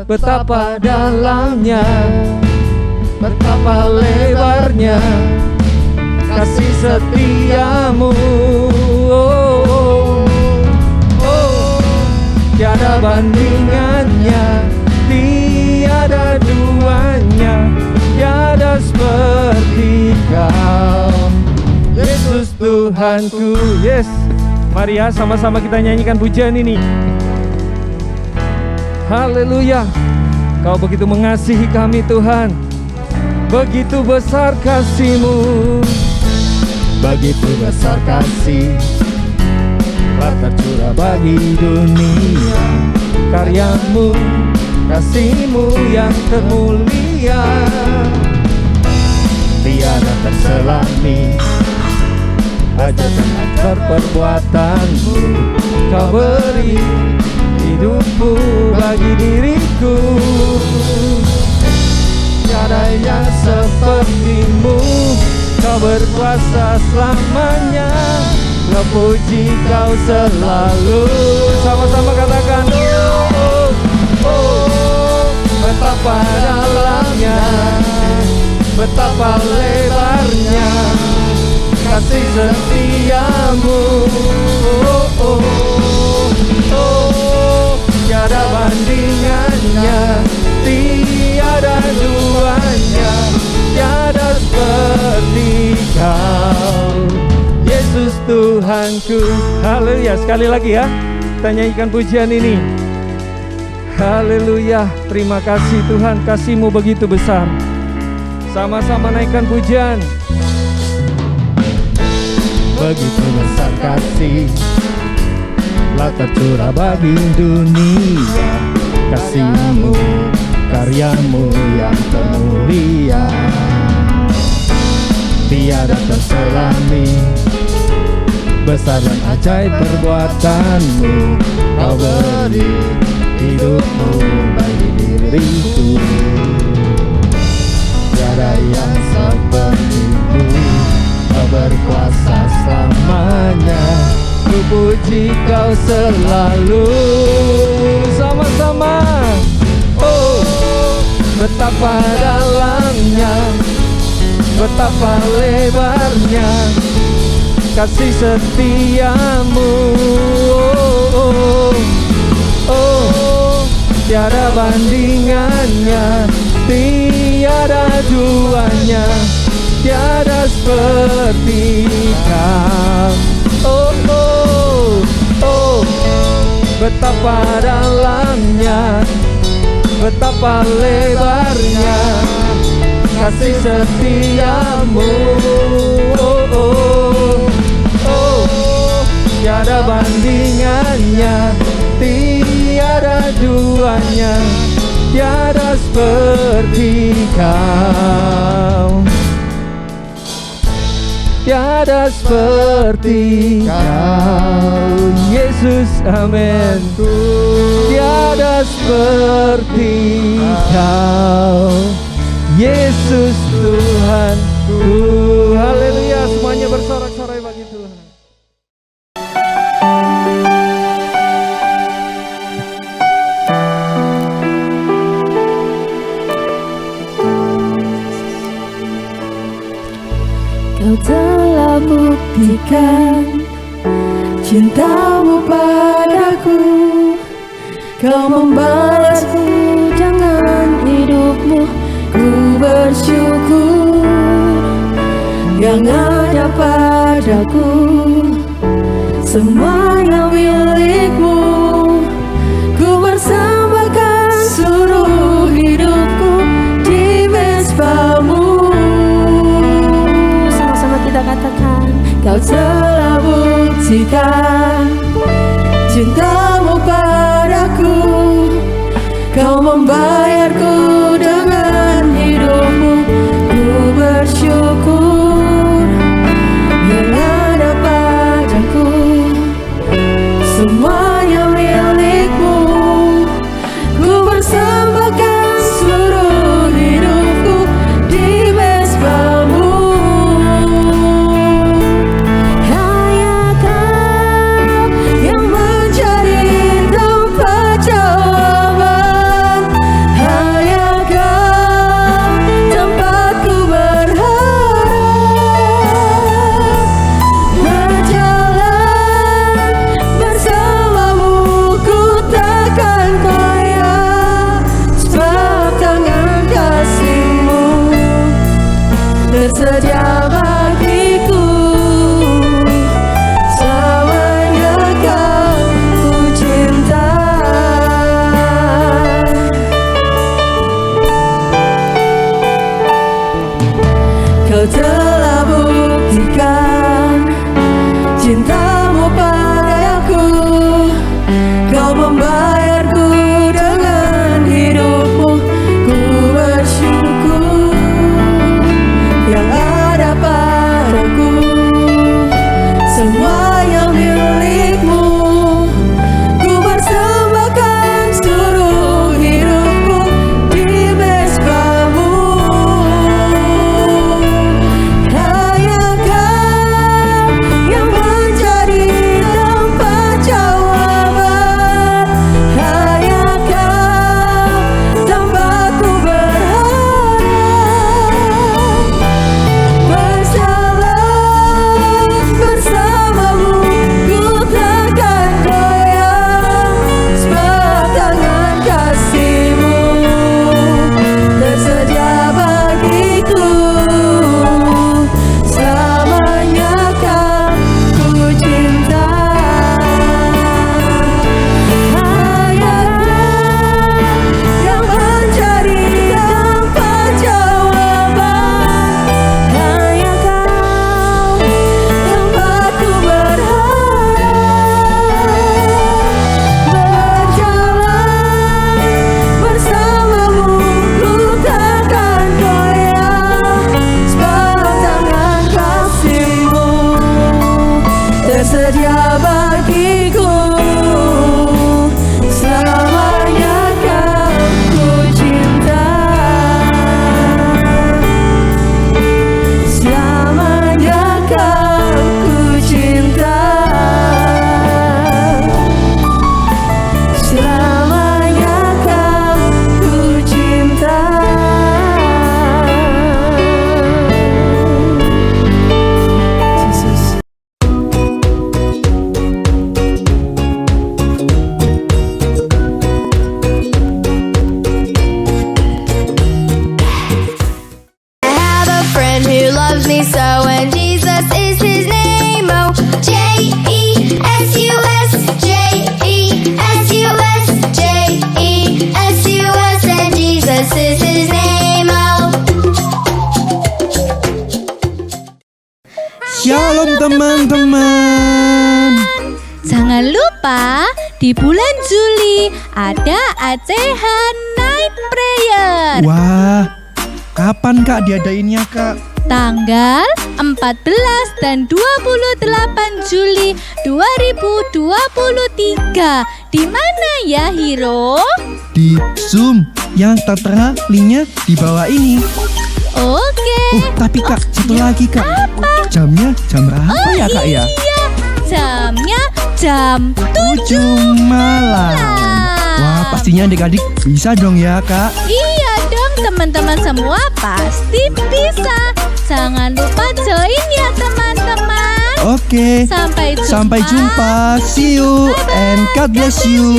betapa dalamnya, betapa lebarnya kasih setiamu. Tiada bandingannya, tiada duanya, tiada seperti Kau, Yesus Tuhanku. Yes, mari ya sama-sama kita nyanyikan pujian ini. Haleluya. Kau begitu mengasihi kami Tuhan, begitu besar kasih-Mu, begitu besar kasih telah tercurah bagi dunia. Karya-Mu, kasih-Mu yang termulia, tiada terselami ajaib dan perbuatan-Mu. Kau beri hidup-Mu bagi diriku, tiada yang seperti-Mu. Kau berkuasa selamanya, puji Kau selalu. Sama-sama katakan, betapa dalamnya, betapa lebarnya kasih setiamu. Tiada bandingannya, tiada duanya, tiada seperti Kau, Yesus Tuhanku. Haleluya. Sekali lagi ya, kita nyanyikan pujian ini. Haleluya. Terima kasih Tuhan, kasih-Mu begitu besar. Sama-sama naikkan pujian. Begitu besar kasih telah tercurah bagi dunia. Kasih-Mu, karya-Mu yang termulia, tiada terselami besar dan ajaib perbuatan-Mu. Kau beri hidup-Mu bagi diriku, tiada yang seperti-Mu. Kau berkuasa selamanya, ku puji Kau selalu. Sama-sama. Betapa dalamnya, betapa lebarnya kasih setiamu. Tiada bandingannya, tiada duanya, tiada seperti Kau. Betapa dalamnya, betapa lebarnya kasih setiamu. Tiada bandingannya, tiada duanya, tiada seperti Kau, tiada seperti Kau, Yesus. Amin. Tiada seperti Kau, Yesus Tuhanku. Haleluya. Semuanya bersorak-sorai bagi Tuhan. Kau telah buktikan cinta-Mu padaku. Kau membalasku dengan hidup-Mu. Ku bersyukur yang ada padaku, semuanya milik-Mu. Ku bersambahkan seluruh hidupku di mezbah-Mu. Sama-sama kita katakan, Kau telah buktikan cinta-Mu padaku. Kau membayarku dengan hidup-Mu. Ku bersyukur yang ada padaku, semuanya milik-Mu. Ku bersambahkan seluruh hidupku di mezbah-Mu. Hanya Kau yang menjadi Jesus is his name. Oh, J-E-S-U-S, J-E-S-U-S, J-E-S-U-S, and Jesus is his name. Oh. Shalom teman-teman. Jangan lupa di bulan Juli ada ACH Night Prayer. Wah, kapan Kak diadainnya Kak? Tanggal 14 dan 28 Juli 2023. Di mana ya, Hiro? Di Zoom yang tertera linknya di bawah ini. Oke. Tapi Kak, satu lagi Kak. Jamnya jam berapa ya Kak ya? Iya, jamnya jam 7 malam. Wah, pastinya adik-adik bisa dong ya Kak. Iya dong, teman-teman semua pasti bisa. Jangan lupa join ya teman-teman. Oke. Sampai jumpa. See you and God bless you.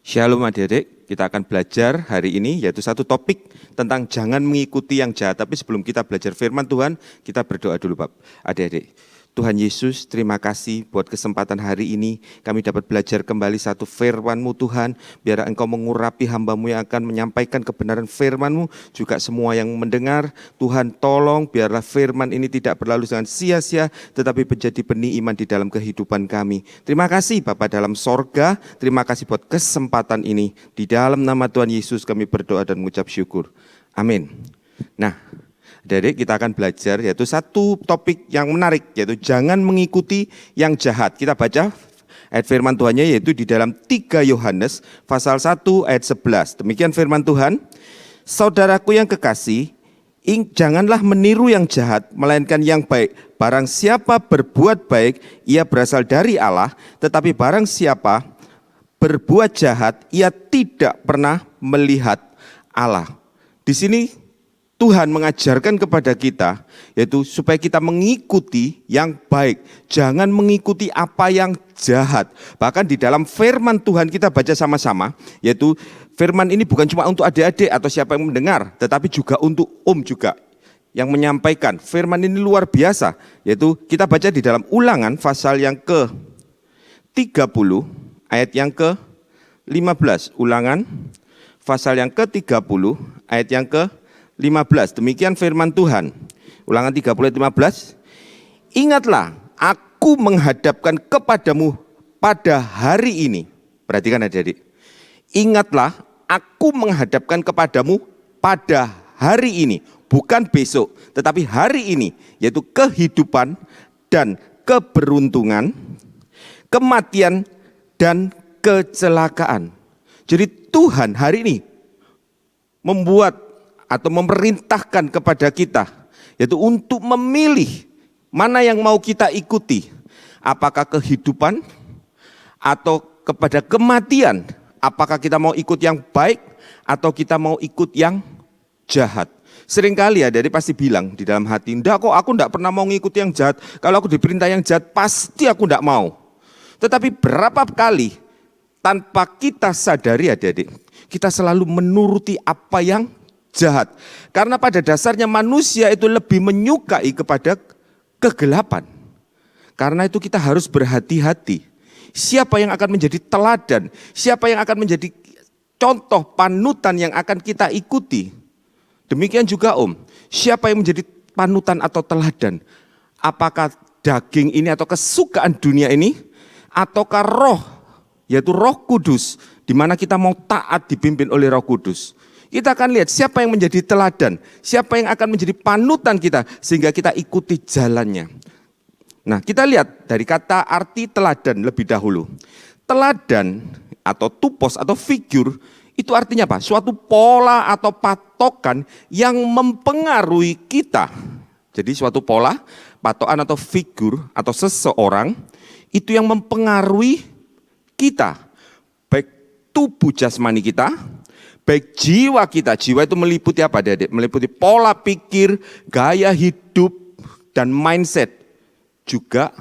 Shalom adik-adik, kita akan belajar hari ini yaitu satu topik tentang jangan mengikuti yang jahat. Tapi sebelum kita belajar firman Tuhan, kita berdoa dulu Bapak. Adik-adik, Tuhan Yesus, terima kasih buat kesempatan hari ini. Kami dapat belajar kembali satu firman-Mu Tuhan. Biar Engkau mengurapi hamba-Mu yang akan menyampaikan kebenaran firman-Mu. Juga semua yang mendengar, Tuhan tolong biarlah firman ini tidak berlalu dengan sia-sia, tetapi menjadi benih iman di dalam kehidupan kami. Terima kasih Bapa dalam sorga, terima kasih buat kesempatan ini. Di dalam nama Tuhan Yesus kami berdoa dan mengucap syukur. Amin. Nah, Adik-adik, kita akan belajar yaitu satu topik yang menarik, yaitu jangan mengikuti yang jahat. Kita baca ayat firman Tuhannya yaitu di dalam 3 Yohanes pasal 1 ayat 11. Demikian firman Tuhan. Saudaraku yang kekasih, janganlah meniru yang jahat, melainkan yang baik. Barang siapa berbuat baik, ia berasal dari Allah. Tetapi barang siapa berbuat jahat, ia tidak pernah melihat Allah. Di sini Tuhan mengajarkan kepada kita, yaitu supaya kita mengikuti yang baik. Jangan mengikuti apa yang jahat. Bahkan di dalam firman Tuhan kita baca sama-sama, yaitu firman ini bukan cuma untuk adik-adik atau siapa yang mendengar, tetapi juga untuk juga yang menyampaikan. Firman ini luar biasa, yaitu kita baca di dalam Ulangan pasal yang ke-30, ayat yang ke-15. Ulangan pasal yang ke-30, ayat yang ke-15. Demikian firman Tuhan. Ulangan 30 ayat 15. Ingatlah, aku menghadapkan kepadamu pada hari ini. Perhatikan adik-adik. Ingatlah, aku menghadapkan kepadamu pada hari ini. Bukan besok, tetapi hari ini. Yaitu kehidupan dan keberuntungan, kematian dan kecelakaan. Jadi Tuhan hari ini membuat atau memerintahkan kepada kita, yaitu untuk memilih mana yang mau kita ikuti. Apakah kehidupan atau kepada kematian? Apakah kita mau ikut yang baik atau kita mau ikut yang jahat? Seringkali ya, dari pasti bilang di dalam hati, enggak kok aku enggak pernah mau ngikuti yang jahat. Kalau aku diperintah yang jahat pasti aku enggak mau. Tetapi berapa kali tanpa kita sadari adik-adik, kita selalu menuruti apa yang jahat. Karena pada dasarnya manusia itu lebih menyukai kepada kegelapan. Karena itu kita harus berhati-hati. Siapa yang akan menjadi teladan, siapa yang akan menjadi contoh panutan yang akan kita ikuti. Demikian juga siapa yang menjadi panutan atau teladan. Apakah daging ini atau kesukaan dunia ini, ataukah roh, yaitu Roh Kudus, di mana kita mau taat dipimpin oleh Roh Kudus. Kita akan lihat siapa yang menjadi teladan, siapa yang akan menjadi panutan kita, sehingga kita ikuti jalannya. Nah, kita lihat dari kata arti teladan lebih dahulu. Teladan atau tupos atau figur, itu artinya apa? Suatu pola atau patokan yang mempengaruhi kita. Jadi suatu pola, patokan atau figur atau seseorang, itu yang mempengaruhi kita. Baik tubuh jasmani kita, baik jiwa kita. Jiwa itu meliputi apa, Adik? Meliputi pola pikir, gaya hidup, dan mindset. juga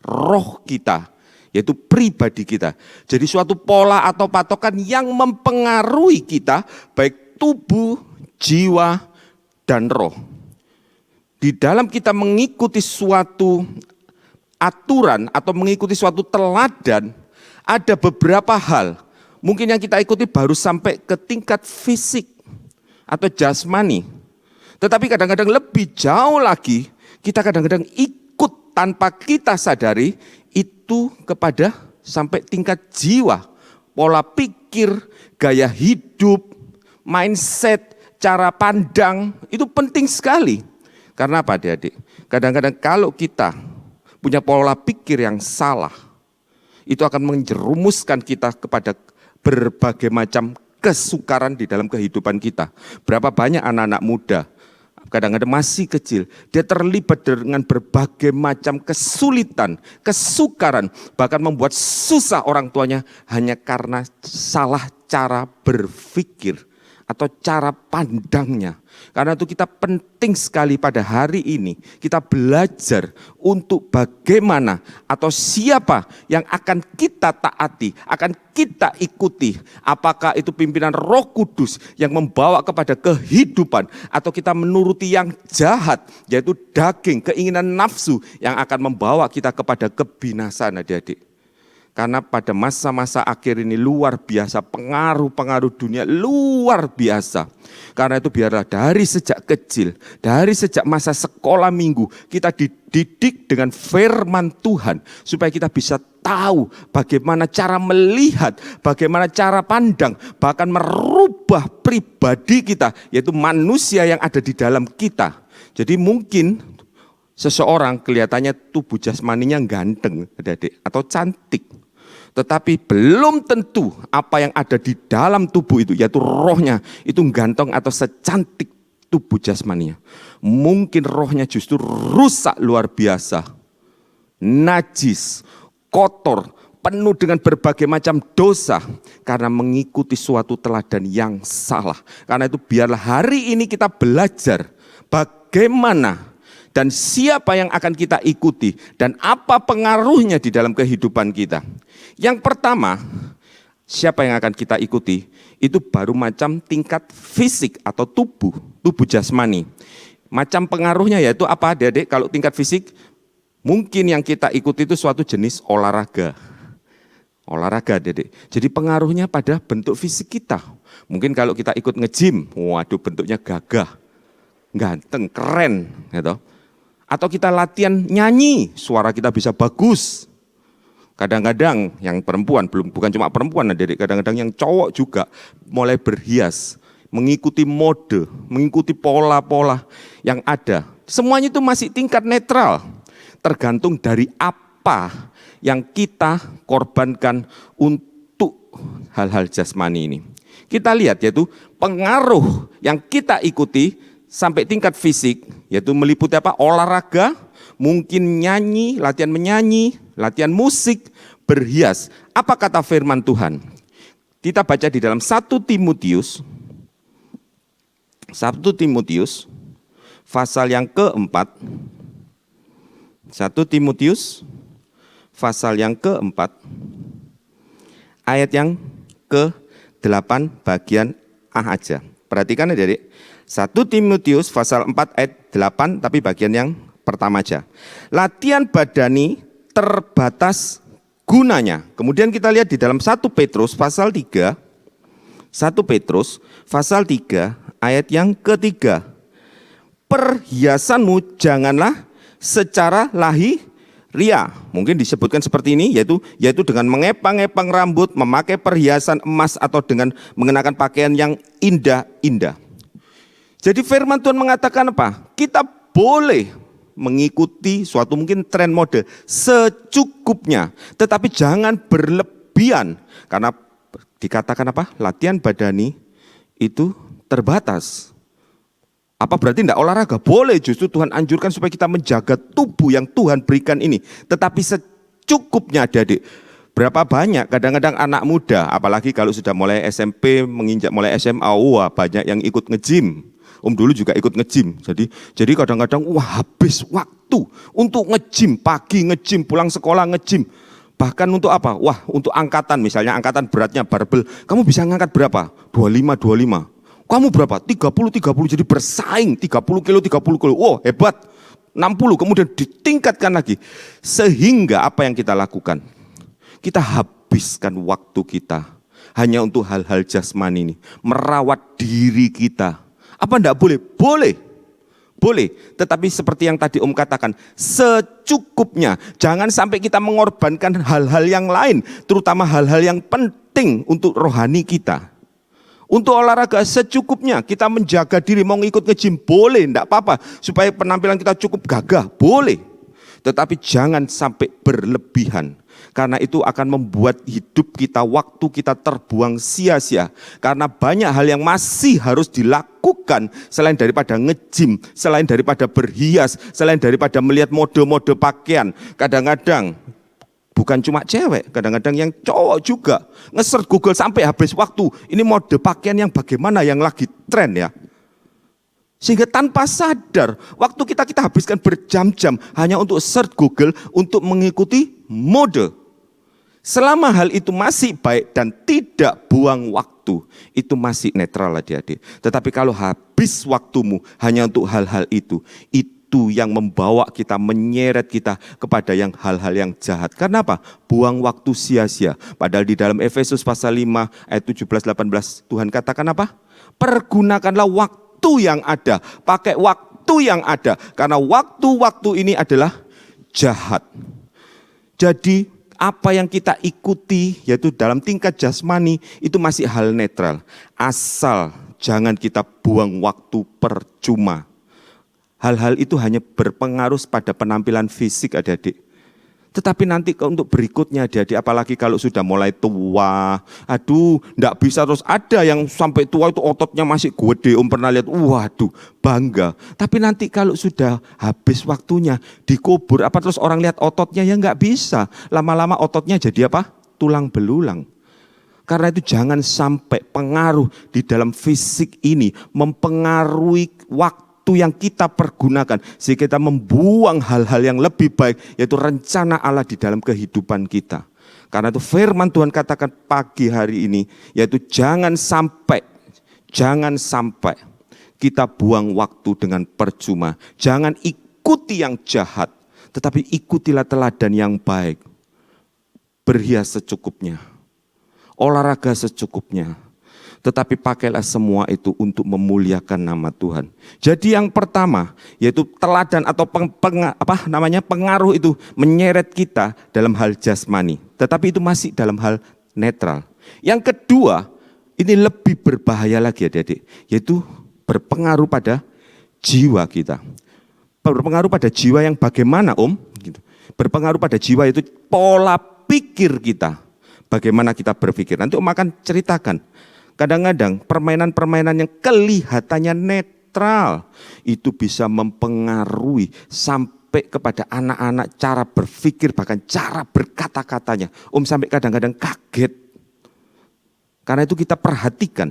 roh kita, yaitu pribadi kita. Jadi suatu pola atau patokan yang mempengaruhi kita, baik tubuh, jiwa, dan roh. Di dalam kita mengikuti suatu aturan atau mengikuti suatu teladan, ada beberapa hal mungkin yang kita ikuti baru sampai ke tingkat fisik atau jasmani. Tetapi kadang-kadang lebih jauh lagi, kita kadang-kadang ikut tanpa kita sadari itu kepada sampai tingkat jiwa, pola pikir, gaya hidup, mindset, cara pandang, itu penting sekali. Karena apa adik-adik? Kadang-kadang kalau kita punya pola pikir yang salah, itu akan menjerumuskan kita kepada berbagai macam kesukaran di dalam kehidupan kita. Berapa banyak anak-anak muda, kadang-kadang masih kecil, dia terlibat dengan berbagai macam kesulitan, kesukaran, bahkan membuat susah orang tuanya hanya karena salah cara berpikir atau cara pandangnya. Karena itu kita penting sekali pada hari ini, kita belajar untuk bagaimana atau siapa yang akan kita taati, akan kita ikuti. Apakah itu pimpinan Roh Kudus yang membawa kepada kehidupan, atau kita menuruti yang jahat, yaitu daging, keinginan nafsu yang akan membawa kita kepada kebinasaan, adik-adik. Karena pada masa-masa akhir ini luar biasa, pengaruh-pengaruh dunia luar biasa. Karena itu biarlah dari sejak kecil, dari sejak masa sekolah minggu, kita dididik dengan firman Tuhan. Supaya kita bisa tahu bagaimana cara melihat, bagaimana cara pandang, bahkan merubah pribadi kita, yaitu manusia yang ada di dalam kita. Jadi mungkin seseorang kelihatannya tubuh jasmaninya ganteng, adik-adik, atau cantik. Tetapi belum tentu apa yang ada di dalam tubuh itu, yaitu rohnya, itu ganteng atau secantik tubuh jasmaninya. Mungkin rohnya justru rusak luar biasa, najis, kotor, penuh dengan berbagai macam dosa, karena mengikuti suatu teladan yang salah. Karena itu biarlah hari ini kita belajar bagaimana dan siapa yang akan kita ikuti, dan apa pengaruhnya di dalam kehidupan kita. Yang pertama, siapa yang akan kita ikuti, itu baru macam tingkat fisik atau tubuh jasmani. Macam pengaruhnya yaitu apa, adik-adik? Kalau tingkat fisik, mungkin yang kita ikuti itu suatu jenis olahraga. Olahraga, adik-adik. Jadi pengaruhnya pada bentuk fisik kita. Mungkin kalau kita ikut nge-gym, waduh bentuknya gagah, ganteng, keren, gitu. Atau kita latihan nyanyi, suara kita bisa bagus. Kadang-kadang yang perempuan, bukan cuma perempuan, adik-adik, kadang-kadang yang cowok juga mulai berhias, mengikuti mode, mengikuti pola-pola yang ada. Semuanya itu masih tingkat netral, tergantung dari apa yang kita korbankan untuk hal-hal jasmani ini. Kita lihat yaitu pengaruh yang kita ikuti sampai tingkat fisik, yaitu meliputi apa? Olahraga, mungkin nyanyi, latihan menyanyi, latihan musik, berhias. Apa kata firman Tuhan? Kita baca di dalam 1 Timotius pasal yang keempat. 1 Timotius pasal yang keempat, ayat yang ke-8 bagian A aja. Perhatikan adik-adik. 1 Timotius pasal 4 ayat 8, tapi bagian yang pertama aja. Latihan badani terbatas gunanya. Kemudian kita lihat di dalam 1 Petrus pasal 3. 1 Petrus pasal 3 ayat yang ketiga. Perhiasanmu janganlah secara lahiriah. Mungkin disebutkan seperti ini, yaitu dengan mengepang-epang rambut, memakai perhiasan emas, atau dengan mengenakan pakaian yang indah-indah. Jadi firman Tuhan mengatakan apa? Kita boleh mengikuti suatu mungkin tren mode secukupnya, tetapi jangan berlebihan. Karena dikatakan apa? Latihan badani itu terbatas. Apa berarti tidak olahraga? Boleh, justru Tuhan anjurkan supaya kita menjaga tubuh yang Tuhan berikan ini. Tetapi secukupnya, adik-adik. Berapa banyak kadang-kadang anak muda, apalagi kalau sudah mulai SMP, menginjak mulai SMA, wah banyak yang ikut nge-gym. Om dulu juga ikut nge-gym. Jadi kadang-kadang habis waktu untuk nge-gym, pagi nge-gym, pulang sekolah nge-gym. Bahkan untuk apa? Untuk angkatan, misalnya angkatan beratnya barbel. Kamu bisa ngangkat berapa? 25. Kamu berapa? 30. Jadi bersaing 30 kilo. Hebat. 60, kemudian ditingkatkan lagi. Sehingga apa yang kita lakukan? Kita habiskan waktu kita hanya untuk hal-hal jasmani ini. Merawat diri kita. Apa enggak boleh? Boleh. Tetapi seperti yang tadi Om katakan, secukupnya. Jangan sampai kita mengorbankan hal-hal yang lain. Terutama hal-hal yang penting untuk rohani kita. Untuk olahraga secukupnya, kita menjaga diri, mau ngikut nge-gym boleh, enggak apa-apa. Supaya penampilan kita cukup gagah, boleh. Tetapi jangan sampai berlebihan. Karena itu akan membuat hidup kita, waktu kita terbuang sia-sia. Karena banyak hal yang masih harus dilakukan selain daripada nge-gym, selain daripada berhias, selain daripada melihat mode-mode pakaian. Kadang-kadang bukan cuma cewek, kadang-kadang yang cowok juga nge-search Google sampai habis waktu. Ini mode pakaian yang bagaimana yang lagi tren ya. Sehingga tanpa sadar, waktu kita habiskan berjam-jam hanya untuk search Google untuk mengikuti mode. Selama hal itu masih baik dan tidak buang waktu, itu masih netral adik-adik. Tetapi kalau habis waktumu hanya untuk hal-hal itu yang membawa kita, menyeret kita kepada yang hal-hal yang jahat. Karena apa? Buang waktu sia-sia. Padahal di dalam Efesus pasal 5 ayat 17-18 Tuhan katakan apa? Pergunakanlah waktu yang ada. Pakai waktu yang ada. Karena waktu-waktu ini adalah jahat. Jadi apa yang kita ikuti yaitu dalam tingkat jasmani itu masih hal netral. Asal jangan kita buang waktu percuma. Hal-hal itu hanya berpengaruh pada penampilan fisik adik-adik. Tetapi nanti untuk berikutnya adik-adik, apalagi kalau sudah mulai tua. Enggak bisa terus ada yang sampai tua itu ototnya masih gede. Om pernah lihat, bangga. Tapi nanti kalau sudah habis waktunya, dikubur, terus orang lihat ototnya, ya enggak bisa. Lama-lama ototnya jadi apa? Tulang belulang. Karena itu jangan sampai pengaruh di dalam fisik ini mempengaruhi waktu yang kita pergunakan sehingga kita membuang hal-hal yang lebih baik yaitu rencana Allah di dalam kehidupan kita. Karena itu firman Tuhan katakan pagi hari ini yaitu jangan sampai kita buang waktu dengan percuma. Jangan ikuti yang jahat, tetapi ikutilah teladan yang baik. Berhias secukupnya, olahraga secukupnya. Tetapi pakailah semua itu untuk memuliakan nama Tuhan. Jadi yang pertama yaitu teladan atau pengaruh itu menyeret kita dalam hal jasmani. Tetapi itu masih dalam hal netral. Yang kedua ini lebih berbahaya lagi adik-adik. Yaitu berpengaruh pada jiwa kita. Berpengaruh pada jiwa yang bagaimana Om? Berpengaruh pada jiwa itu pola pikir kita. Bagaimana kita berpikir. Nanti Om akan ceritakan. Kadang-kadang permainan-permainan yang kelihatannya netral itu bisa mempengaruhi sampai kepada anak-anak cara berpikir bahkan cara berkata-katanya. Om sampai kadang-kadang kaget. Karena itu kita perhatikan.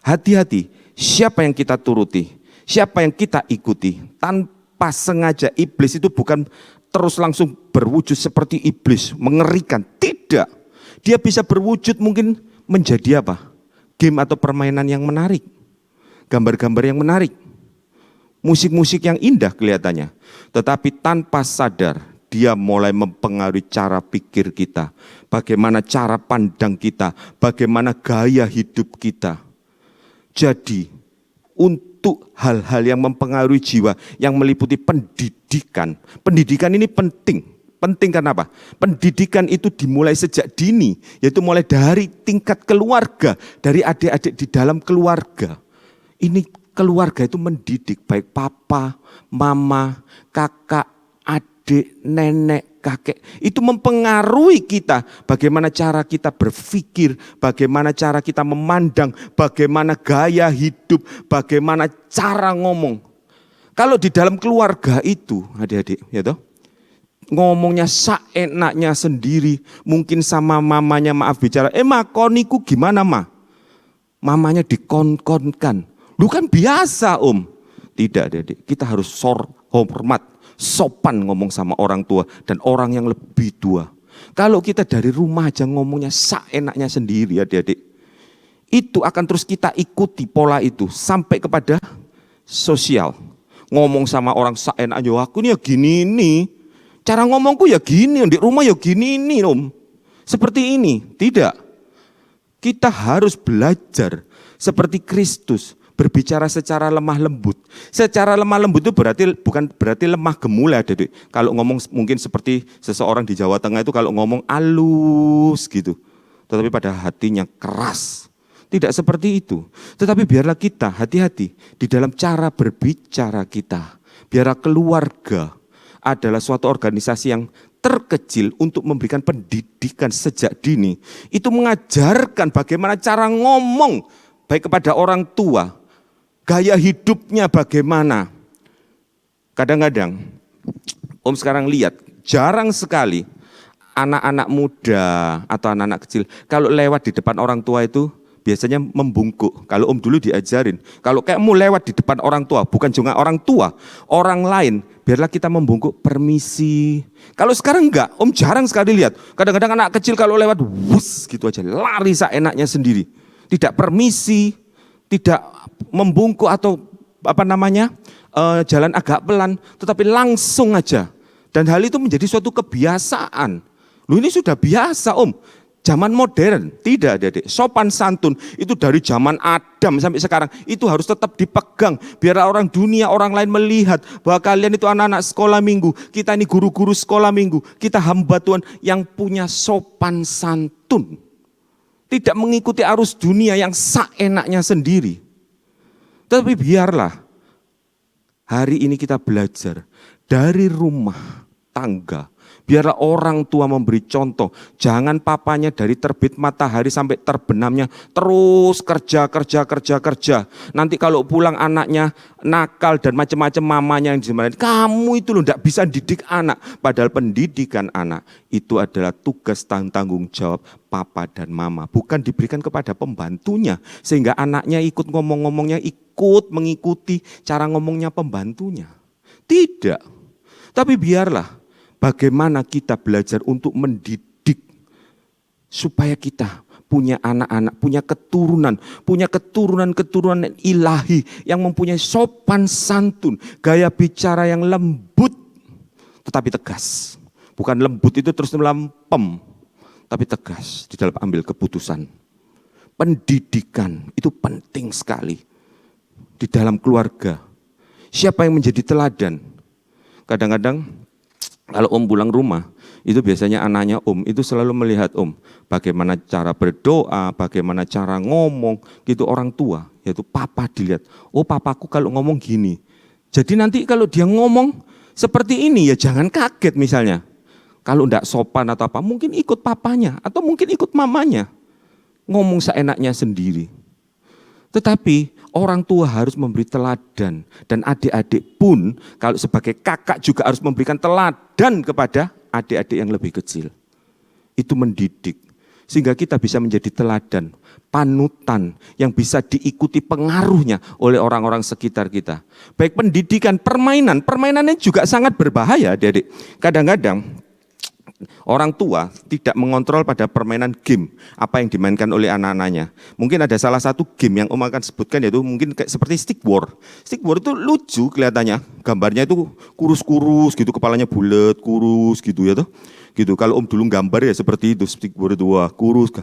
Hati-hati siapa yang kita turuti, siapa yang kita ikuti. Tanpa sengaja iblis itu bukan terus langsung berwujud seperti iblis, mengerikan. Tidak. Dia bisa berwujud mungkin menjadi apa? Game atau permainan yang menarik, gambar-gambar yang menarik, musik-musik yang indah kelihatannya. Tetapi tanpa sadar dia mulai mempengaruhi cara pikir kita, bagaimana cara pandang kita, bagaimana gaya hidup kita. Jadi untuk hal-hal yang mempengaruhi jiwa yang meliputi pendidikan. Pendidikan ini penting. Penting karena apa? Pendidikan itu dimulai sejak dini, yaitu mulai dari tingkat keluarga, dari adik-adik di dalam keluarga. Ini keluarga itu mendidik, baik papa, mama, kakak, adik, nenek, kakek. Itu mempengaruhi kita, bagaimana cara kita berpikir, bagaimana cara kita memandang, bagaimana gaya hidup, bagaimana cara ngomong. Kalau di dalam keluarga itu, adik-adik, ya toh? Ngomongnya seenaknya sendiri, mungkin sama mamanya maaf bicara, koniku gimana ma? Mamanya dikon-konkan, Lu kan biasa om. Tidak adik, kita harus hormat, sopan ngomong sama orang tua dan orang yang lebih tua. Kalau kita dari rumah aja ngomongnya seenaknya sendiri adik-adik, itu akan terus kita ikuti pola itu sampai kepada sosial. Ngomong sama orang seenaknya, aku ini ya gini nih. Cara ngomongku ya gini, di rumah ya gini nih om. Seperti ini, tidak. Kita harus belajar seperti Kristus, berbicara secara lemah lembut. Secara lemah lembut itu bukan berarti lemah gemula, adik. Kalau ngomong mungkin seperti seseorang di Jawa Tengah itu kalau ngomong halus gitu. Tetapi pada hatinya keras. Tidak seperti itu. Tetapi biarlah kita hati-hati di dalam cara berbicara kita. Biarlah keluarga adalah suatu organisasi yang terkecil untuk memberikan pendidikan sejak dini. Itu mengajarkan bagaimana cara ngomong baik kepada orang tua, gaya hidupnya bagaimana. Kadang-kadang om sekarang lihat jarang sekali anak-anak muda atau anak-anak kecil kalau lewat di depan orang tua itu biasanya membungkuk. Kalau om dulu diajarin, kalau kamu lewat di depan orang tua, bukan cuma orang tua, orang lain, biarlah kita membungkuk, permisi. Kalau sekarang enggak, om jarang sekali lihat. Kadang-kadang anak kecil kalau lewat, wus gitu aja, lari seenaknya sendiri. Tidak permisi, tidak membungkuk atau jalan agak pelan, tetapi langsung aja. Dan hal itu menjadi suatu kebiasaan. Loh ini sudah biasa om. Zaman modern, tidak adik-adik. Sopan santun itu dari zaman Adam sampai sekarang. Itu harus tetap dipegang. Biar orang dunia, orang lain melihat bahwa kalian itu anak-anak sekolah minggu. Kita ini guru-guru sekolah minggu. Kita hamba Tuhan yang punya sopan santun. Tidak mengikuti arus dunia yang seenaknya sendiri. Tapi biarlah hari ini kita belajar dari rumah tangga. Biarlah orang tua memberi contoh. Jangan papanya dari terbit matahari sampai terbenamnya terus kerja. Nanti kalau pulang anaknya nakal dan macam-macam mamanya yang dimarahin. Kamu itu loh tidak bisa didik anak. Padahal pendidikan anak itu adalah tugas tanggung jawab papa dan mama. Bukan diberikan kepada pembantunya. Sehingga anaknya ikut ngomong-ngomongnya, ikut mengikuti cara ngomongnya pembantunya. Tidak. Tapi biarlah bagaimana kita belajar untuk mendidik supaya kita punya anak-anak, punya keturunan ilahi yang mempunyai sopan santun, gaya bicara yang lembut tetapi tegas. Bukan lembut itu terus melempem, tapi tegas di dalam ambil keputusan. Pendidikan itu penting sekali di dalam keluarga. Siapa yang menjadi teladan? Kadang-kadang kalau om pulang rumah, itu biasanya anaknya om, itu selalu melihat om. Bagaimana cara berdoa, bagaimana cara ngomong, gitu orang tua. Yaitu papa dilihat, oh papaku kalau ngomong gini. Jadi nanti kalau dia ngomong seperti ini, ya jangan kaget misalnya. Kalau enggak sopan atau apa, mungkin ikut papanya, atau mungkin ikut mamanya. Ngomong seenaknya sendiri. Tetapi orang tua harus memberi teladan. Dan adik-adik pun kalau sebagai kakak juga harus memberikan teladan kepada adik-adik yang lebih kecil. Itu mendidik. Sehingga kita bisa menjadi teladan, panutan yang bisa diikuti pengaruhnya oleh orang-orang sekitar kita. Baik pendidikan, permainannya juga sangat berbahaya adik-adik. Kadang-kadang orang tua tidak mengontrol pada permainan game apa yang dimainkan oleh anak-anaknya. Mungkin ada salah satu game yang om akan sebutkan yaitu mungkin kayak seperti stick war. Stick war itu lucu kelihatannya, gambarnya itu kurus-kurus gitu, kepalanya bulat, kurus gitu ya tuh. Gitu. Kalau om dulu gambar ya seperti itu, stick war itu wah kurus.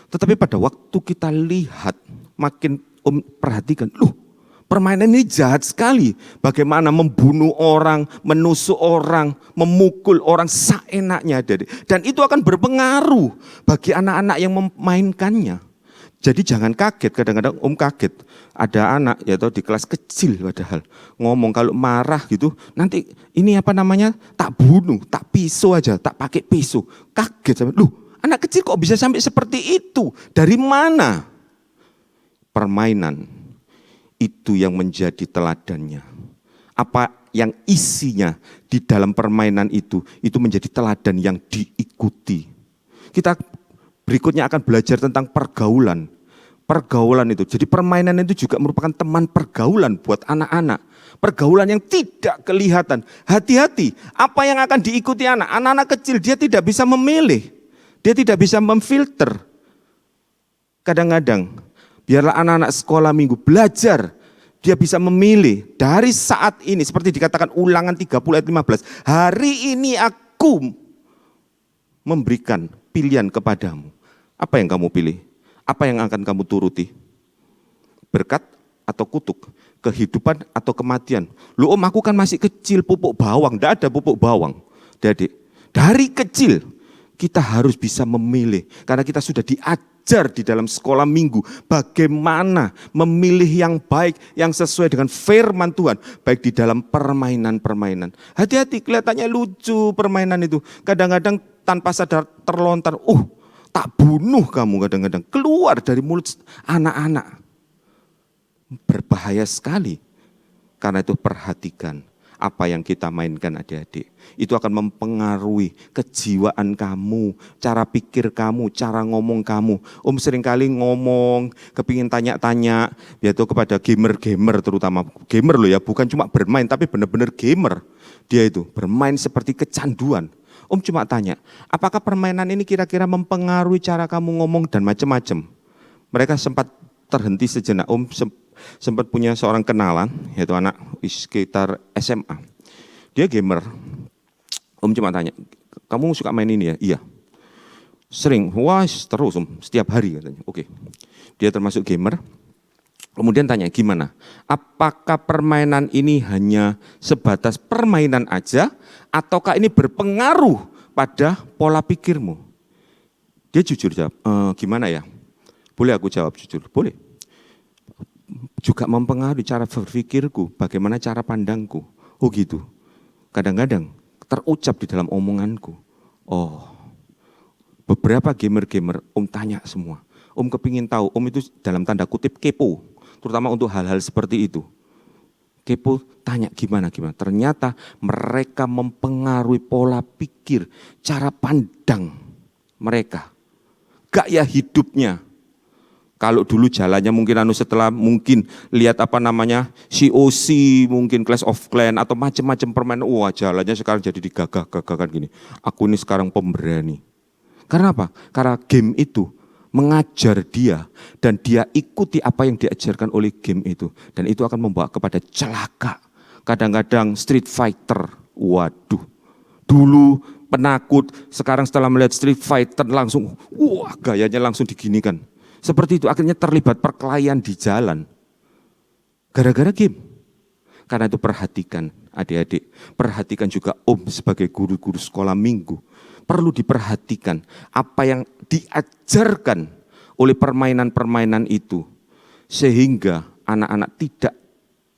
Tetapi pada waktu kita lihat, makin om perhatikan, permainan ini jahat sekali. Bagaimana membunuh orang, menusuk orang, memukul orang seenaknya. Dan itu akan berpengaruh bagi anak-anak yang memainkannya. Jadi jangan kaget, kadang-kadang om kaget. Ada anak ya di kelas kecil padahal. Ngomong kalau marah gitu, nanti ini tak bunuh, tak pisau aja, tak pakai pisau. Kaget, anak kecil kok bisa sampai seperti itu? Dari mana? Permainan. Itu yang menjadi teladannya. Apa yang isinya di dalam permainan itu menjadi teladan yang diikuti. Kita berikutnya akan belajar tentang pergaulan. Pergaulan itu. Jadi permainan itu juga merupakan teman pergaulan buat anak-anak. Pergaulan yang tidak kelihatan. Hati-hati, apa yang akan diikuti anak. Anak-anak kecil dia tidak bisa memilih. Dia tidak bisa memfilter. Kadang-kadang, biarlah anak-anak sekolah minggu belajar. Dia bisa memilih dari saat ini. Seperti dikatakan Ulangan 30 ayat 15. Hari ini aku memberikan pilihan kepadamu. Apa yang kamu pilih? Apa yang akan kamu turuti? Berkat atau kutuk? Kehidupan atau kematian? Loh om, aku kan masih kecil, pupuk bawang. Tidak ada pupuk bawang. Adik, dari kecil kita harus bisa memilih. Karena kita sudah diajar di dalam sekolah minggu. Bagaimana memilih yang baik, yang sesuai dengan firman Tuhan. Baik di dalam permainan-permainan. Hati-hati, kelihatannya lucu permainan itu. Kadang-kadang tanpa sadar terlontar, tak bunuh kamu kadang-kadang. Keluar dari mulut anak-anak. Berbahaya sekali. Karena itu perhatikan apa yang kita mainkan adik-adik. Itu akan mempengaruhi kejiwaan kamu, cara pikir kamu, cara ngomong kamu. Om seringkali ngomong, kepingin tanya-tanya, yaitu kepada gamer-gamer terutama. Gamer loh ya, bukan cuma bermain tapi benar-benar gamer. Dia itu bermain seperti kecanduan. Om cuma tanya, apakah permainan ini kira-kira mempengaruhi cara kamu ngomong dan macam-macam? Mereka sempat terhenti sejenak. Om sempat punya seorang kenalan, yaitu anak sekitar SMA. Dia gamer. Om cuma tanya, kamu suka main ini ya? Iya. Sering, wah terus om, setiap hari katanya. Oke. Dia termasuk gamer. Kemudian tanya, gimana? Apakah permainan ini hanya sebatas permainan aja, ataukah ini berpengaruh pada pola pikirmu? Dia jujur jawab, gimana ya? Boleh aku jawab jujur? Boleh. Juga mempengaruhi cara berpikirku, bagaimana cara pandangku. Oh gitu. Kadang-kadang terucap di dalam omonganku. Oh, beberapa gamer-gamer om tanya semua. Om kepingin tahu, om itu dalam tanda kutip kepo. Terutama untuk hal-hal seperti itu. Kepo tanya gimana. Ternyata mereka mempengaruhi pola pikir, cara pandang mereka. Gaya hidupnya. Kalau dulu jalannya mungkin setelah mungkin lihat COC, mungkin Clash of Clans atau macam-macam permainan. Wah jalannya sekarang jadi digagah-gagahkan gini. Aku ini sekarang pemberani. Karena apa? Karena game itu mengajar dia dan dia ikuti apa yang diajarkan oleh game itu. Dan itu akan membawa kepada celaka. Kadang-kadang street fighter. Waduh. Dulu penakut, sekarang setelah melihat street fighter langsung, wah gayanya langsung diginikan. Seperti itu akhirnya terlibat perkelahian di jalan. Gara-gara game. Karena itu perhatikan adik-adik. Perhatikan juga om sebagai guru-guru sekolah minggu. Perlu diperhatikan apa yang diajarkan oleh permainan-permainan itu. Sehingga anak-anak tidak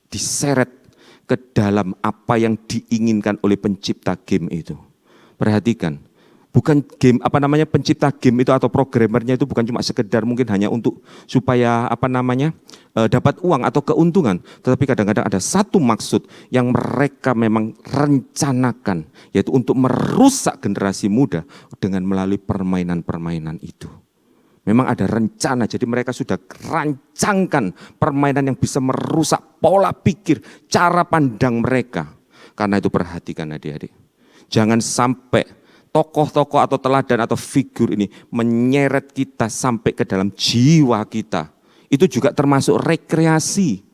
diseret ke dalam apa yang diinginkan oleh pencipta game itu. Perhatikan. Bukan game, pencipta game itu atau programmernya itu bukan cuma sekedar mungkin hanya untuk supaya dapat uang atau keuntungan. Tetapi kadang-kadang ada satu maksud yang mereka memang rencanakan. Yaitu untuk merusak generasi muda dengan melalui permainan-permainan itu. Memang ada rencana, jadi mereka sudah rancangkan permainan yang bisa merusak pola pikir, cara pandang mereka. Karena itu perhatikan adik-adik. Jangan sampai tokoh-tokoh atau teladan atau figur ini menyeret kita sampai ke dalam jiwa kita. Itu juga termasuk rekreasi.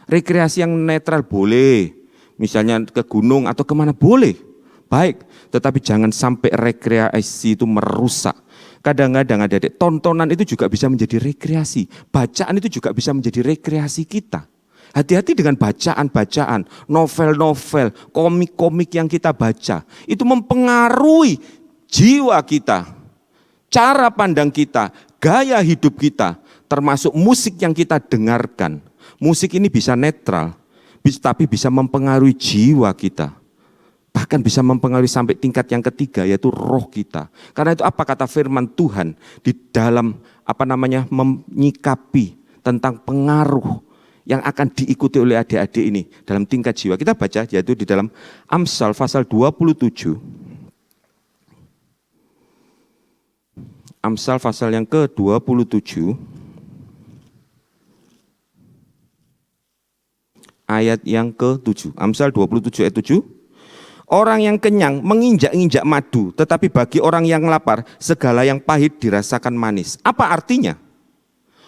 Rekreasi yang netral boleh. Misalnya ke gunung atau kemana boleh. Baik, tetapi jangan sampai rekreasi itu merusak. Kadang-kadang adik-adik, tontonan itu juga bisa menjadi rekreasi. Bacaan itu juga bisa menjadi rekreasi kita. Hati-hati dengan bacaan-bacaan, novel-novel, komik-komik yang kita baca. Itu mempengaruhi jiwa kita, cara pandang kita, gaya hidup kita, termasuk musik yang kita dengarkan. Musik ini bisa netral, tapi bisa mempengaruhi jiwa kita. Bahkan bisa mempengaruhi sampai tingkat yang ketiga, yaitu roh kita. Karena itu apa kata firman Tuhan di dalam menyikapi tentang pengaruh yang akan diikuti oleh adik-adik ini dalam tingkat jiwa. Kita baca yaitu di dalam Amsal pasal 27. Amsal pasal yang ke-27. ayat yang ke-7. Amsal 27 ayat 7. Orang yang kenyang menginjak-injak madu, tetapi bagi orang yang lapar, segala yang pahit dirasakan manis. Apa artinya?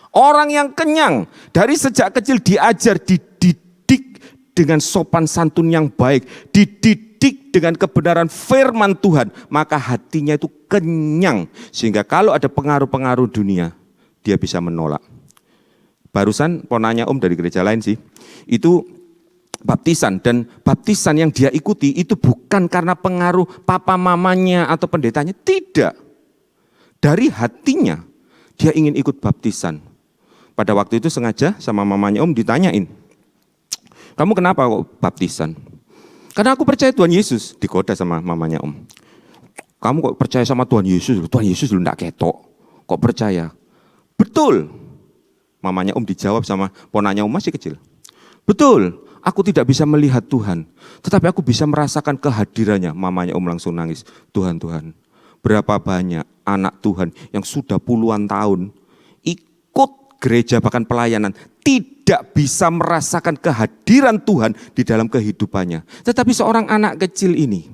Orang yang kenyang dari sejak kecil diajar, dididik dengan sopan santun yang baik, dididik dengan kebenaran firman Tuhan, maka hatinya itu kenyang. Sehingga kalau ada pengaruh-pengaruh dunia, dia bisa menolak. Barusan ponanya Om dari gereja lain sih, itu baptisan, dan baptisan yang dia ikuti itu bukan karena pengaruh papa mamanya atau pendetanya, tidak. Dari hatinya dia ingin ikut baptisan. Pada waktu itu sengaja sama mamanya Om ditanyain, kamu kenapa kok baptisan? Karena aku percaya Tuhan Yesus. Digoda sama mamanya Om. Kamu kok percaya sama Tuhan Yesus? Tuhan Yesus lu enggak ketok. Kok percaya? Betul. Mamanya Om dijawab sama ponanya Om masih kecil. Betul, aku tidak bisa melihat Tuhan, tetapi aku bisa merasakan kehadirannya. Mamanya Om langsung nangis. Tuhan, berapa banyak anak Tuhan yang sudah puluhan tahun ikut gereja bahkan pelayanan, tidak bisa merasakan kehadiran Tuhan di dalam kehidupannya. Tetapi seorang anak kecil ini,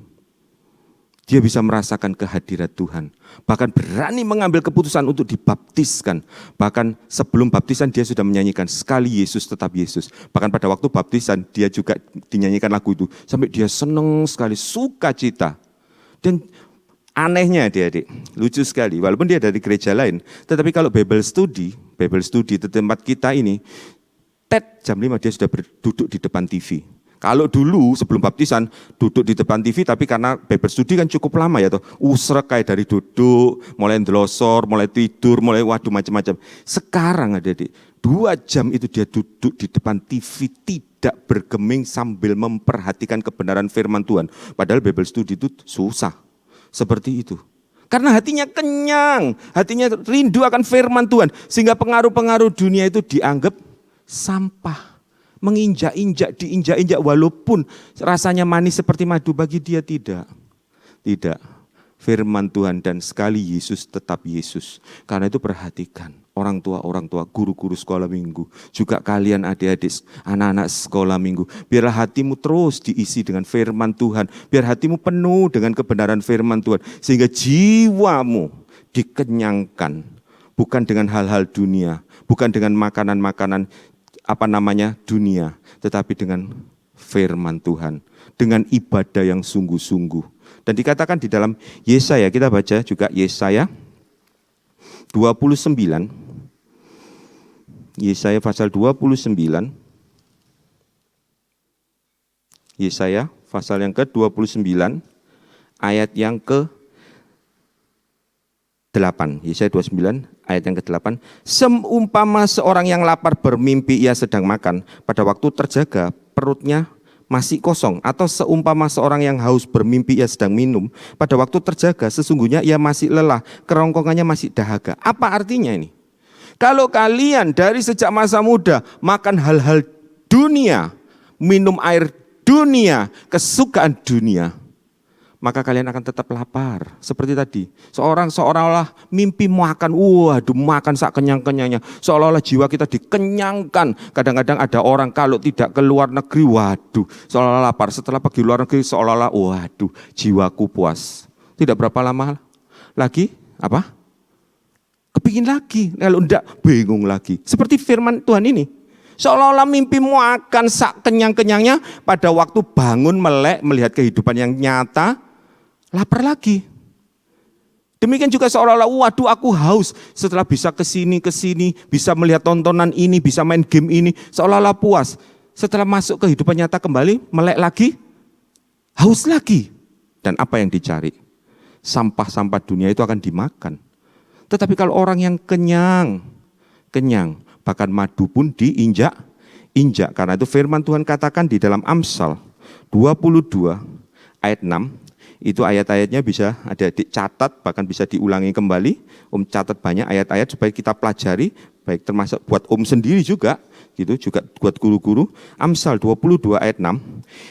dia bisa merasakan kehadiran Tuhan. Bahkan berani mengambil keputusan untuk dibaptiskan. Bahkan sebelum baptisan dia sudah menyanyikan sekali Yesus tetap Yesus. Bahkan pada waktu baptisan dia juga dinyanyikan lagu itu. Sampai dia senang sekali, sukacita. Dan anehnya adik-adik, lucu sekali. Walaupun dia dari gereja lain. Tetapi kalau Bible study di tempat kita ini, jam 5 dia sudah duduk di depan TV. Kalau dulu sebelum baptisan duduk di depan TV, tapi karena Bible study kan cukup lama ya toh, usrek kayak dari duduk, mulai ndelosor, mulai tidur, mulai waduh macam-macam. Sekarang adik-adik, 2 jam itu dia duduk di depan TV tidak bergeming sambil memperhatikan kebenaran firman Tuhan. Padahal Bible study itu susah, seperti itu. Karena hatinya kenyang, hatinya rindu akan firman Tuhan. Sehingga pengaruh-pengaruh dunia itu dianggap sampah. Menginjak-injak, diinjak-injak walaupun rasanya manis seperti madu, bagi dia tidak. Tidak. Firman Tuhan dan sekali Yesus tetap Yesus. Karena itu perhatikan orang tua, guru-guru sekolah minggu. Juga kalian adik-adik, anak-anak sekolah minggu. Biarlah hatimu terus diisi dengan firman Tuhan. Biar hatimu penuh dengan kebenaran firman Tuhan. Sehingga jiwamu dikenyangkan. Bukan dengan hal-hal dunia. Bukan dengan makanan-makanan dunia. Tetapi dengan firman Tuhan. Dengan ibadah yang sungguh-sungguh. Dan dikatakan di dalam Yesaya, kita baca juga Yesaya 29. Yesaya pasal 29. Yesaya pasal yang ke-29 ayat yang ke-8. Yesaya 29 ayat yang ke-8. Seumpama seorang yang lapar bermimpi ia sedang makan, pada waktu terjaga perutnya masih kosong, atau seumpama seorang yang haus bermimpi ia sedang minum, pada waktu terjaga sesungguhnya ia masih lelah, kerongkongannya masih dahaga. Apa artinya ini? Kalau kalian dari sejak masa muda makan hal-hal dunia, minum air dunia, kesukaan dunia, maka kalian akan tetap lapar. Seperti tadi, seolah-olah mimpi makan, makan sak kenyang-kenyangnya. Seolah-olah jiwa kita dikenyangkan. Kadang-kadang ada orang kalau tidak ke luar negeri, seolah-olah lapar. Setelah pergi luar negeri, seolah-olah, jiwaku puas. Tidak berapa lama lagi, kepingin lagi. Kalau enggak, bingung lagi. Seperti firman Tuhan ini. Seolah-olah mimpi makan sak kenyang-kenyangnya, pada waktu bangun melek, melihat kehidupan yang nyata, lapar lagi. Demikian juga seolah-olah, aku haus. Setelah bisa kesini, bisa melihat tontonan ini, bisa main game ini, seolah-olah puas. Setelah masuk kehidupan nyata kembali, melek lagi, haus lagi. Dan apa yang dicari? Sampah-sampah dunia itu akan dimakan. Tetapi kalau orang yang kenyang, bahkan madu pun diinjak. Karena itu firman Tuhan katakan di dalam Amsal 22 ayat 6. Itu ayat-ayatnya bisa adik-adik catat, bahkan bisa diulangi kembali. Catat banyak ayat-ayat supaya kita pelajari, baik termasuk buat sendiri juga, juga buat guru-guru. Amsal 22 ayat 6.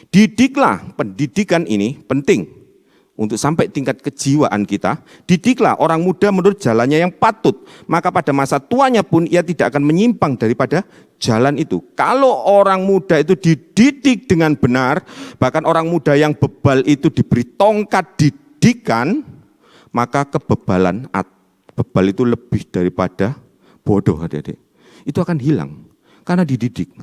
Didiklah, pendidikan ini penting untuk sampai tingkat kejiwaan kita, didiklah orang muda menurut jalannya yang patut, maka pada masa tuanya pun ia tidak akan menyimpang daripada jalan itu. Kalau orang muda itu dididik dengan benar, bahkan orang muda yang bebal itu diberi tongkat didikan, maka bebal itu lebih daripada bodoh, adik-adik. Itu akan hilang karena dididik.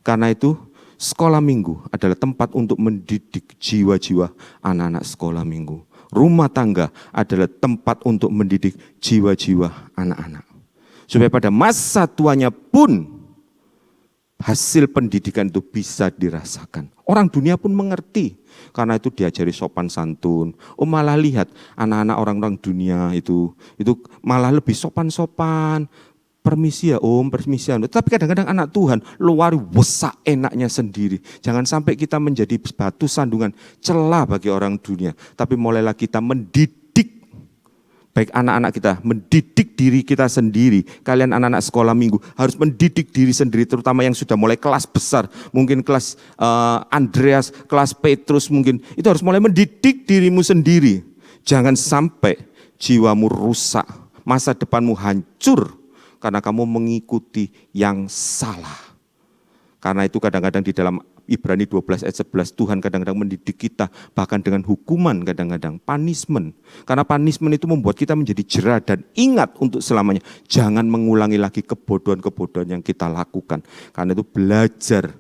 Karena itu sekolah minggu adalah tempat untuk mendidik jiwa-jiwa anak-anak sekolah minggu. Rumah tangga adalah tempat untuk mendidik jiwa-jiwa anak-anak. Supaya pada masa tuanya pun hasil pendidikan itu bisa dirasakan. Orang dunia pun mengerti. Karena itu diajari sopan santun. Oh, malah lihat anak-anak orang-orang dunia itu malah lebih sopan-sopan. Permisi ya om, permisi ya. Tapi kadang-kadang anak Tuhan luar biasa enaknya sendiri. Jangan sampai kita menjadi batu sandungan celah bagi orang dunia. Tapi mulailah kita mendidik, baik anak-anak kita, mendidik diri kita sendiri. Kalian anak-anak sekolah minggu harus mendidik diri sendiri, terutama yang sudah mulai kelas besar. Mungkin kelas Andreas, kelas Petrus mungkin. Itu harus mulai mendidik dirimu sendiri. Jangan sampai jiwamu rusak, masa depanmu hancur. Karena kamu mengikuti yang salah. Karena itu kadang-kadang di dalam Ibrani 12 ayat 11 Tuhan kadang-kadang mendidik kita bahkan dengan hukuman kadang-kadang, punishment. Karena punishment itu membuat kita menjadi jera dan ingat untuk selamanya. Jangan mengulangi lagi kebodohan-kebodohan yang kita lakukan. Karena itu belajar,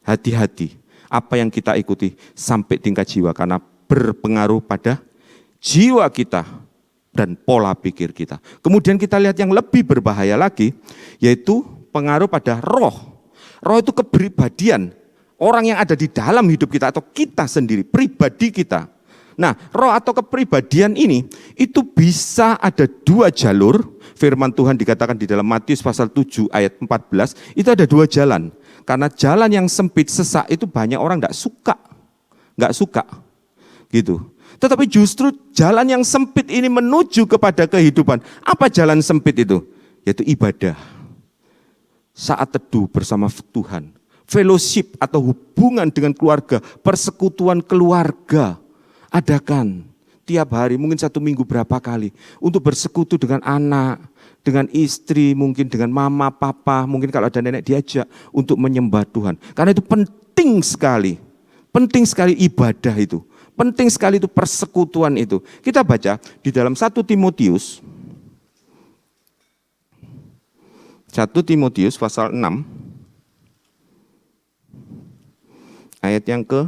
hati-hati. Apa yang kita ikuti sampai tingkat jiwa karena berpengaruh pada jiwa kita dan pola pikir kita. Kemudian kita lihat yang lebih berbahaya lagi, yaitu pengaruh pada roh. Roh itu kepribadian, orang yang ada di dalam hidup kita atau kita sendiri, pribadi kita. Nah, roh atau kepribadian ini, itu bisa ada dua jalur. Firman Tuhan dikatakan di dalam Matius pasal 7 ayat 14, itu ada dua jalan. Karena jalan yang sempit sesak itu banyak orang nggak suka. Gitu. Tetapi justru jalan yang sempit ini menuju kepada kehidupan. Apa jalan sempit itu? Yaitu ibadah. Saat teduh bersama Tuhan. Fellowship atau hubungan dengan keluarga. Persekutuan keluarga. Adakan tiap hari, mungkin 1 minggu berapa kali. Untuk bersekutu dengan anak, dengan istri, mungkin dengan mama, papa. Mungkin kalau ada nenek diajak untuk menyembah Tuhan. Karena itu penting sekali. Penting sekali ibadah itu. Penting sekali itu persekutuan itu. Kita baca di dalam 1 Timotius pasal 6 ayat yang ke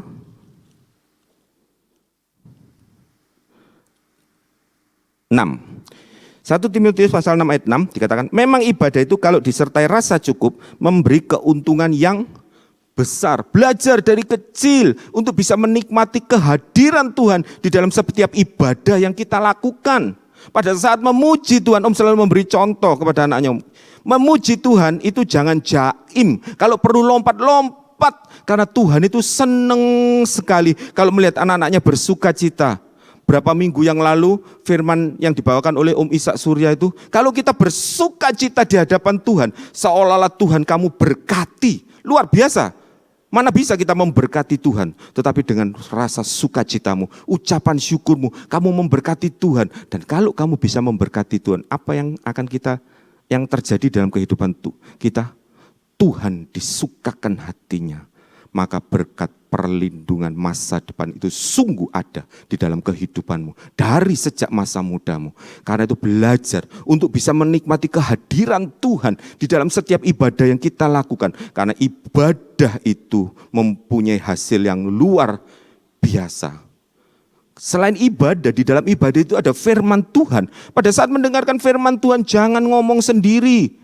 6. 1 Timotius pasal 6 ayat 6 dikatakan, memang ibadah itu kalau disertai rasa cukup memberi keuntungan yang besar. Belajar dari kecil untuk bisa menikmati kehadiran Tuhan di dalam setiap ibadah yang kita lakukan. Pada saat memuji Tuhan, Om selalu memberi contoh kepada anaknya. Memuji Tuhan itu jangan jaim. Kalau perlu lompat-lompat. Karena Tuhan itu senang sekali kalau melihat anak-anaknya bersuka cita. Berapa minggu yang lalu firman yang dibawakan oleh Om Ishak Surya itu, kalau kita bersuka cita di hadapan Tuhan, seolah-olah Tuhan kamu berkati. Luar biasa. Mana bisa kita memberkati Tuhan, tetapi dengan rasa sukacitamu, ucapan syukurmu, kamu memberkati Tuhan. Dan kalau kamu bisa memberkati Tuhan, apa yang akan yang terjadi dalam kehidupan kita? Tuhan disukakan hatinya. Maka berkat perlindungan masa depan itu sungguh ada di dalam kehidupanmu. Dari sejak masa mudamu. Karena itu belajar untuk bisa menikmati kehadiran Tuhan di dalam setiap ibadah yang kita lakukan. Karena ibadah itu mempunyai hasil yang luar biasa. Selain ibadah, di dalam ibadah itu ada firman Tuhan. Pada saat mendengarkan firman Tuhan, jangan ngomong sendiri.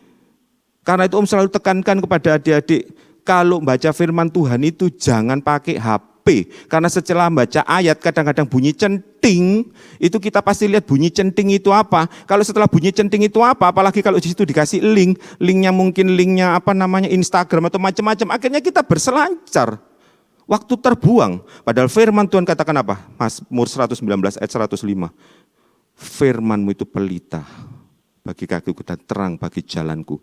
Karena itu Om selalu tekankan kepada adik-adik, kalau baca firman Tuhan itu jangan pakai HP. Karena setelah baca ayat kadang-kadang bunyi centing, itu kita pasti lihat bunyi centing itu apa. Kalau setelah bunyi centing itu apa, apalagi kalau di situ dikasih linknya mungkin linknya Instagram atau macam-macam, akhirnya kita berselancar. Waktu terbuang. Padahal firman Tuhan katakan apa? Mazmur 119 ayat 105. Firman-Mu itu pelita bagi kakiku dan terang bagi jalanku.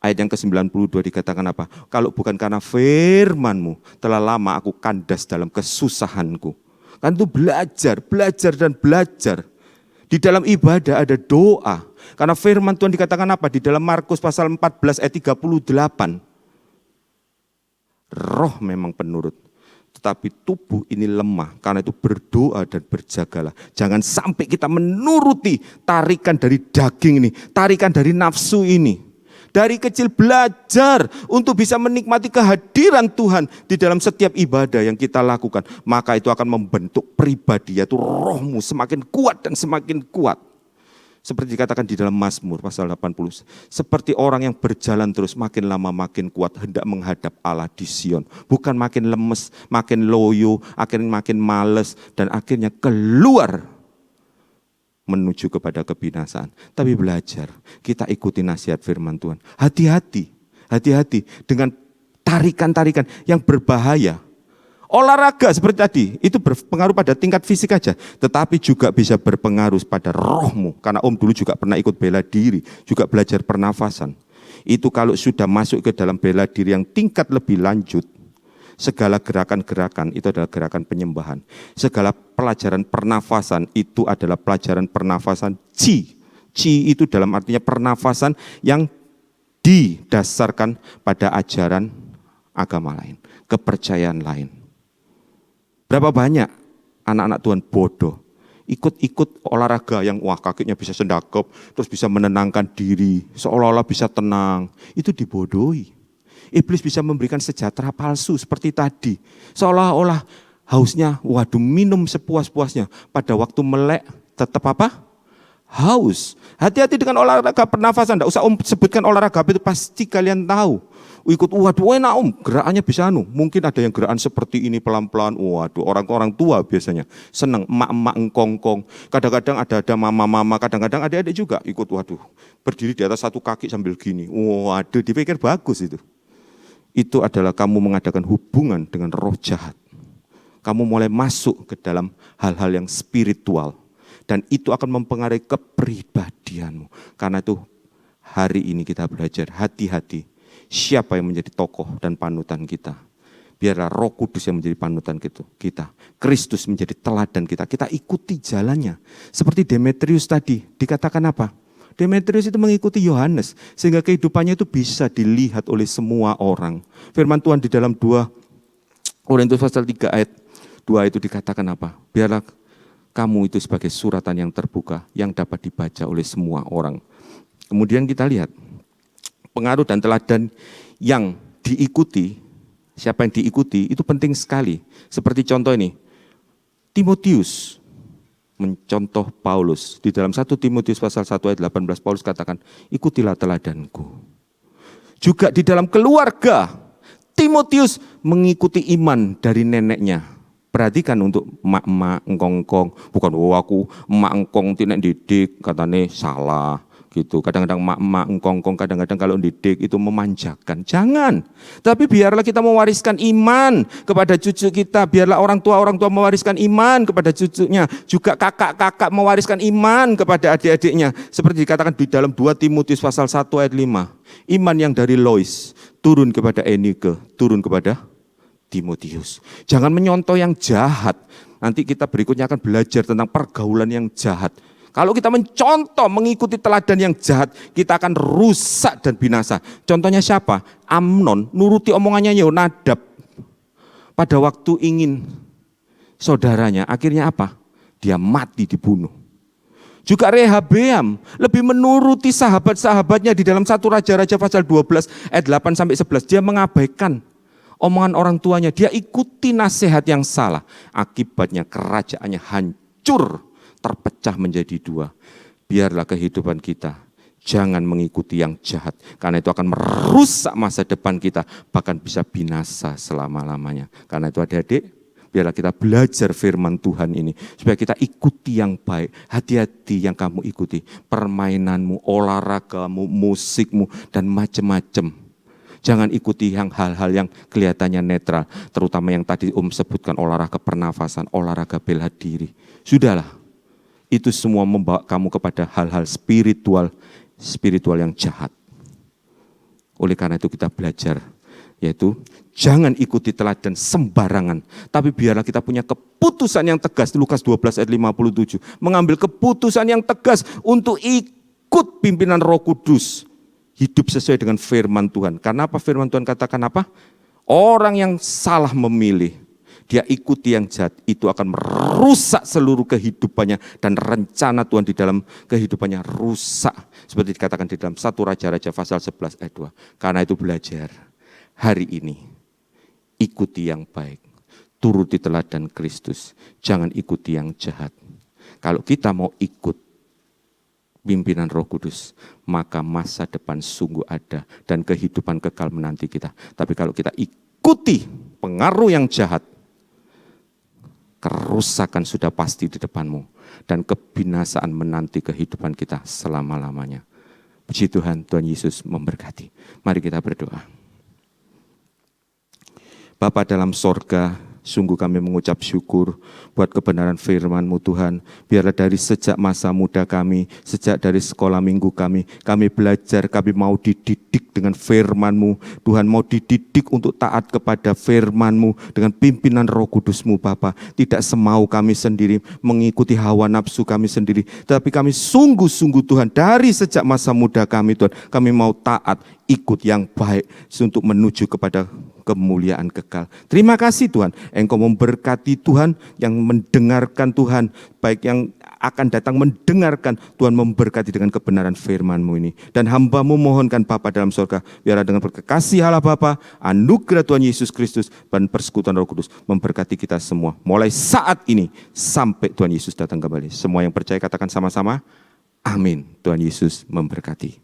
Ayat yang ke-92 dikatakan apa? Kalau bukan karena firman-Mu, telah lama aku kandas dalam kesusahanku. Kan itu belajar dan belajar. Di dalam ibadah ada doa. Karena firman Tuhan dikatakan apa? Di dalam Markus pasal 14 ayat 38. Roh memang penurut, tetapi tubuh ini lemah. Karena itu berdoa dan berjagalah. Jangan sampai kita menuruti tarikan dari daging ini, tarikan dari nafsu ini. Dari kecil belajar untuk bisa menikmati kehadiran Tuhan di dalam setiap ibadah yang kita lakukan. Maka itu akan membentuk pribadi, yaitu rohmu semakin kuat dan semakin kuat. Seperti dikatakan di dalam Mazmur pasal 80. Seperti orang yang berjalan terus makin lama makin kuat hendak menghadap Allah di Sion. Bukan makin lemes, makin loyo, akhirnya makin males dan akhirnya keluar menuju kepada kebinasaan. Tapi belajar, kita ikuti nasihat firman Tuhan. Hati-hati dengan tarikan-tarikan yang berbahaya. Olahraga seperti tadi, itu berpengaruh pada tingkat fisik aja. Tetapi juga bisa berpengaruh pada rohmu. Karena Om dulu juga pernah ikut bela diri, juga belajar pernafasan. Itu kalau sudah masuk ke dalam bela diri yang tingkat lebih lanjut, segala gerakan-gerakan itu adalah gerakan penyembahan. Segala pelajaran pernafasan itu adalah pelajaran pernafasan Qi. Qi itu dalam artinya pernafasan yang didasarkan pada ajaran agama lain, kepercayaan lain. Berapa banyak anak-anak Tuhan bodoh, ikut-ikut olahraga yang wah kakinya bisa sendakep, terus bisa menenangkan diri, seolah-olah bisa tenang, itu dibodohi. Iblis bisa memberikan sejahtera palsu seperti tadi. Seolah-olah hausnya, waduh minum sepuas-puasnya. Pada waktu melek tetap apa? Haus. Hati-hati dengan olahraga pernafasan. Tidak usah sebutkan olahraga apa itu, pasti kalian tahu. Ikut, waduh enak gerakannya bisa mungkin ada yang gerakan seperti ini pelan-pelan. Waduh orang-orang tua biasanya senang, emak-emak engkongkong. Kadang-kadang ada mama-mama, kadang-kadang adik-adik juga ikut, waduh berdiri di atas satu kaki sambil gini. Waduh dipikir bagus itu. Itu adalah kamu mengadakan hubungan dengan roh jahat. Kamu mulai masuk ke dalam hal-hal yang spiritual. Dan itu akan mempengaruhi kepribadianmu. Karena itu hari ini kita belajar hati-hati. Siapa yang menjadi tokoh dan panutan kita. Biarlah Roh Kudus yang menjadi panutan kita. Kristus menjadi teladan kita. Kita ikuti jalannya. Seperti Demetrius tadi dikatakan apa? Demetrius itu mengikuti Yohanes sehingga kehidupannya itu bisa dilihat oleh semua orang. Firman Tuhan di dalam 2 Korintus pasal 3 ayat 2 itu dikatakan apa? Biarlah kamu itu sebagai suratan yang terbuka yang dapat dibaca oleh semua orang. Kemudian kita lihat pengaruh dan teladan yang diikuti, siapa yang diikuti itu penting sekali. Seperti contoh ini, Timotius mencontoh Paulus. Di dalam 1 Timotius pasal 1 ayat 18 Paulus katakan, ikutilah teladanku. Juga di dalam keluarga, Timotius mengikuti iman dari neneknya. Perhatikan untuk emak-emak engkong-engkong, bukan aku emak engkong tidak didik, katanya salah. Gitu. Kadang-kadang emak-emak engkong-engkong, kadang-kadang kalau didik itu memanjakan. Jangan. Tapi biarlah kita mewariskan iman kepada cucu kita. Biarlah orang tua mewariskan iman kepada cucunya. Juga kakak-kakak mewariskan iman kepada adik-adiknya. Seperti dikatakan di dalam 2 Timotius pasal 1 ayat 5. Iman yang dari Lois turun kepada Enike, turun kepada Timotius. Jangan menyontoh yang jahat. Nanti kita berikutnya akan belajar tentang pergaulan yang jahat. Kalau kita mencontoh mengikuti teladan yang jahat, kita akan rusak dan binasa. Contohnya siapa? Amnon nuruti omongannya Yonadab. Pada waktu ingin saudaranya, akhirnya apa? Dia mati dibunuh. Juga Rehabeam lebih menuruti sahabat-sahabatnya di dalam 1 Raja-Raja pasal 12 ayat 8 sampai 11. Dia mengabaikan omongan orang tuanya, dia ikuti nasihat yang salah. Akibatnya kerajaannya hancur, terpecah menjadi 2. Biarlah kehidupan kita jangan mengikuti yang jahat, karena itu akan merusak masa depan kita, bahkan bisa binasa selama-lamanya. Karena itu adik-adik, biarlah kita belajar firman Tuhan ini, supaya kita ikuti yang baik. Hati-hati yang kamu ikuti, permainanmu, olahragamu, musikmu, dan macam-macam. Jangan ikuti hal-hal yang kelihatannya netral, terutama yang tadi sebutkan, olahraga pernafasan, olahraga bela diri. Sudahlah. Itu semua membawa kamu kepada hal-hal spiritual yang jahat. Oleh karena itu kita belajar Yaitu jangan ikuti teladan sembarangan, tapi biarlah kita punya keputusan yang tegas. Lukas 12 ayat 57, mengambil keputusan yang tegas untuk ikut pimpinan Roh Kudus. Hidup sesuai dengan firman Tuhan. Karena apa firman Tuhan katakan apa? Orang yang salah memilih, dia ikuti yang jahat, itu akan merusak seluruh kehidupannya. Dan rencana Tuhan di dalam kehidupannya rusak. Seperti dikatakan di dalam 1 Raja-Raja pasal 11 ayat 2. Karena itu belajar hari ini, ikuti yang baik, turuti teladan Kristus, jangan ikuti yang jahat. Kalau kita mau ikut pimpinan Roh Kudus, maka masa depan sungguh ada dan kehidupan kekal menanti kita. Tapi kalau kita ikuti pengaruh yang jahat, kerusakan sudah pasti di depanmu dan kebinasaan menanti kehidupan kita selama-lamanya. Puji Tuhan, Tuhan Yesus memberkati. Mari kita berdoa. Bapa dalam sorga, sungguh kami mengucap syukur buat kebenaran firman-Mu Tuhan. Biarlah dari sejak masa muda kami, sejak dari sekolah minggu kami belajar, kami mau dididik dengan firman-Mu. Tuhan mau dididik untuk taat kepada firman-Mu dengan pimpinan Roh Kudus-Mu Bapa. Tidak semau kami sendiri, mengikuti hawa nafsu kami sendiri. Tapi kami sungguh-sungguh Tuhan, dari sejak masa muda kami Tuhan, kami mau taat, ikut yang baik untuk menuju kepada kemuliaan kekal. Terima kasih Tuhan, Engkau memberkati Tuhan yang mendengarkan Tuhan, baik yang akan datang mendengarkan, Tuhan memberkati dengan kebenaran firman-Mu ini. Dan hamba-Mu mohonkan Bapa dalam surga, biarlah dengan berkasih Allah Bapa, anugerah Tuhan Yesus Kristus, dan persekutuan Roh Kudus memberkati kita semua. Mulai saat ini, sampai Tuhan Yesus datang kembali. Semua yang percaya katakan sama-sama, amin. Tuhan Yesus memberkati.